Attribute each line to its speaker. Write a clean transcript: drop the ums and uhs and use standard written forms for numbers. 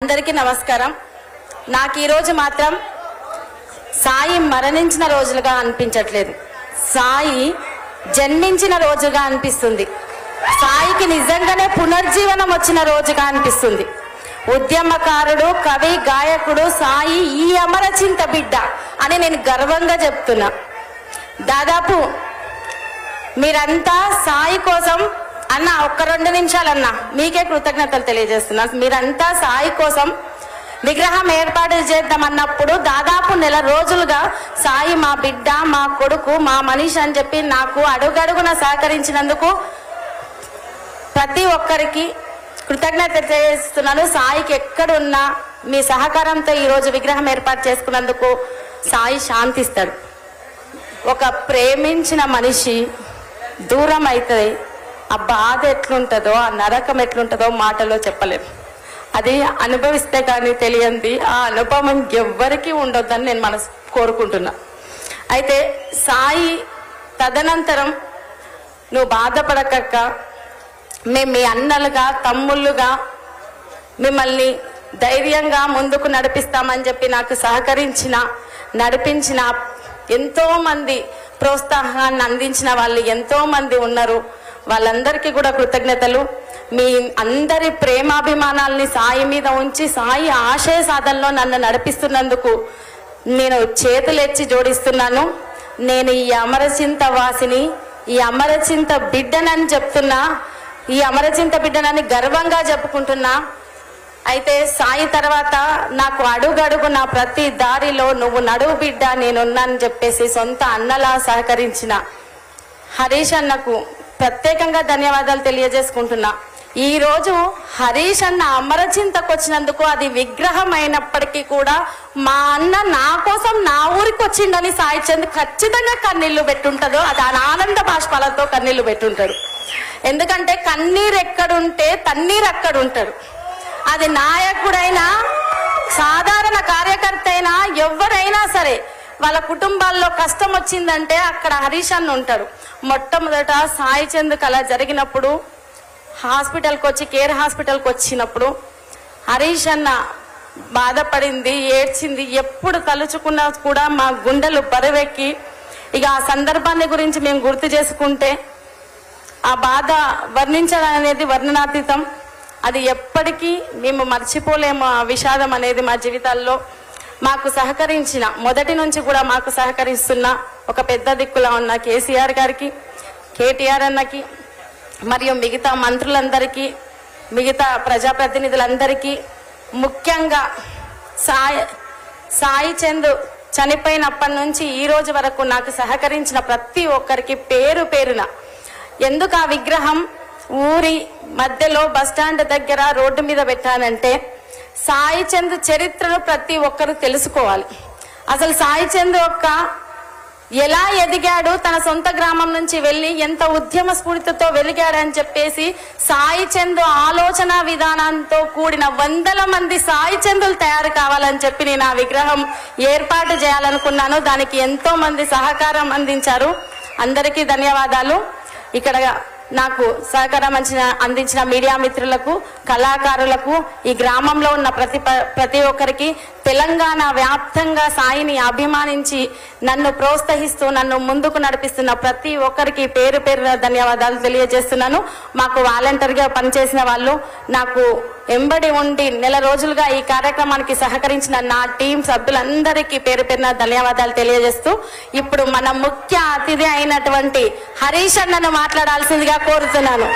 Speaker 1: అందరికీ నమస్కారం. నాకు ఈ రోజు మాత్రం సాయి మరణించిన రోజులుగా అనిపించట్లేదు, సాయి జన్మించిన రోజుగా అనిపిస్తుంది. సాయికి నిజంగానే పునర్జీవనం వచ్చిన రోజుగా అనిపిస్తుంది. ఉద్యమకారుడు, కవి, గాయకుడు సాయి ఈ అమరచింత బిడ్డ అని నేను గర్వంగా చెప్తున్నా. దాదాపు మీరంతా సాయి కోసం అన్న ఒక్క 2 నిమిషాలన్నా మీకే కృతజ్ఞతలు తెలియజేస్తున్నా. మీరంతా సాయి కోసం విగ్రహం ఏర్పాటు చేద్దామన్నప్పుడు దాదాపు 1 నెల రోజులుగా సాయి మా బిడ్డ, మా కొడుకు, మా మనిషి అని చెప్పి నాకు అడుగడుగున సహకరించినందుకు ప్రతి ఒక్కరికి కృతజ్ఞత తెలియజేస్తున్నాను. సాయికి ఎక్కడున్నా మీ సహకారంతో ఈరోజు విగ్రహం ఏర్పాటు చేసుకున్నందుకు సాయి శాంతిస్తాడు. ఒక ప్రేమించిన మనిషి దూరం అవుతుంది, ఆ బాధ ఎట్లుంటుందో, ఆ నరకం ఎట్లుంటుందో మాటలో చెప్పలేము. అది అనుభవిస్తే కానీ తెలియంది. ఆ అనుభవం ఎవ్వరికీ ఉండొద్దని నేను మనసు కోరుకుంటున్నా. అయితే సాయి తదనంతరం నువ్వు బాధపడకక్క, మేము మీ అన్నలుగా, తమ్ముళ్ళుగా మిమ్మల్ని ధైర్యంగా ముందుకు నడిపిస్తామని చెప్పి నాకు నడిపించిన ఎంతో మంది, ప్రోత్సాహాన్ని అందించిన వాళ్ళు ఎంతో మంది ఉన్నారు. వాళ్ళందరికీ కూడా కృతజ్ఞతలు. మీ అందరి ప్రేమాభిమానాల్ని సాయి మీద ఉంచి సాయి ఆశయ సాధనలో నన్ను నడిపిస్తున్నందుకు నేను చేతులెచ్చి జోడిస్తున్నాను. నేను ఈ అమరచింత వాసిని, ఈ అమరచింత బిడ్డనని చెప్తున్నా, ఈ అమరచింత బిడ్డనని గర్వంగా చెప్పుకుంటున్నా. అయితే సాయి తర్వాత నాకు అడుగడుగు నా ప్రతి దారిలో నువ్వు నడువు బిడ్డ, నేనున్నానని చెప్పేసి సొంత అన్నలా సహకరించిన హరీష్ అన్నకు ప్రత్యేకంగా ధన్యవాదాలు తెలియజేసుకుంటున్నా. ఈ రోజు హరీష్ అన్న అమరచింతకు వచ్చినందుకు అది విగ్రహం అయినప్పటికీ కూడా మా అన్న నా కోసం నా ఊరికి వచ్చిండని సాయి చంద్ ఖచ్చితంగా కన్నీళ్లు పెట్టుంటదో, అది ఆనంద బాష్పాలతో కన్నీళ్లు పెట్టుంటాడు. ఎందుకంటే కన్నీరు ఎక్కడుంటే తన్నీరు అక్కడ ఉంటాడు. అది నాయకుడైనా, సాధారణ కార్యకర్త అయినా, ఎవరైనా సరే వాళ్ళ కుటుంబాల్లో కష్టం వచ్చిందంటే అక్కడ హరీష్ అన్న ఉంటాడు. మొట్టమొదట సాయి చంద్కు అలా జరిగినప్పుడు హాస్పిటల్కి వచ్చి, కేర్ హాస్పిటల్కి వచ్చినప్పుడు హరీష్ అన్న బాధపడింది, ఏడ్చింది. ఎప్పుడు తలుచుకున్నా కూడా మా గుండెలు బరువెక్కి, ఇక ఆ సందర్భాన్ని గురించి మేము గుర్తు చేసుకుంటే ఆ బాధ వర్ణించడం అనేది వర్ణనాతీతం. అది ఎప్పటికీ మేము మర్చిపోలేము. ఆ విషాదం అనేది మా జీవితాల్లో మాకు సహకరించిన, మొదటి నుంచి కూడా మాకు సహకరిస్తున్న ఒక పెద్ద దిక్కులా ఉన్న కేసీఆర్ గారికి, కేటీఆర్ అన్నకి, మరియు మిగతా మంత్రులందరికీ, మిగతా ప్రజాప్రతినిధులందరికీ, ముఖ్యంగా సాయి చంద్ చనిపోయినప్పటి నుంచి ఈ రోజు వరకు నాకు సహకరించిన ప్రతి ఒక్కరికి పేరు పేరున. ఎందుకు ఆ విగ్రహం ఊరి మధ్యలో బస్టాండ్ దగ్గర రోడ్డు మీద పెట్టానంటే సాయి చంద్ చరిత్రను ప్రతి ఒక్కరు తెలుసుకోవాలి. అసలు సాయి చంద్ ఎలా ఎదిగాడు, తన సొంత గ్రామం నుంచి వెళ్ళి ఎంత ఉద్యమ స్ఫూర్తితో వెలిగాడని చెప్పేసి సాయి చంద్ ఆలోచన విధానంతో కూడిన 100 మంది సాయి చందులు తయారు కావాలని చెప్పి నేను ఆ విగ్రహం ఏర్పాటు చేయాలనుకున్నాను. దానికి ఎంతో మంది సహకారం అందించారు. అందరికీ ధన్యవాదాలు. ఇక్కడ నాకు సహకారం అందించిన మీడియా మిత్రులకు, కళాకారులకు, ఈ గ్రామంలో ఉన్న ప్రతి ఒక్కరికి, తెలంగాణ వ్యాప్తంగా సాయిని అభిమానించి నన్ను ప్రోత్సహిస్తూ నన్ను ముందుకు నడిపిస్తున్న ప్రతి ఒక్కరికి పేరు పేరున ధన్యవాదాలు తెలియజేస్తున్నాను. మాకు వాలంటీర్గా పనిచేసిన వాళ్ళు, నాకు ఎంబడి ఉండి 1 నెల రోజులుగా ఈ కార్యక్రమానికి సహకరించిన నా టీం సభ్యులందరికీ పేరు పేరున ధన్యవాదాలు తెలియజేస్తూ ఇప్పుడు మన ముఖ్య అతిథి అయినటువంటి హరీష్ అన్నను మాట్లాడాల్సిందిగా కోరుతున్నాను.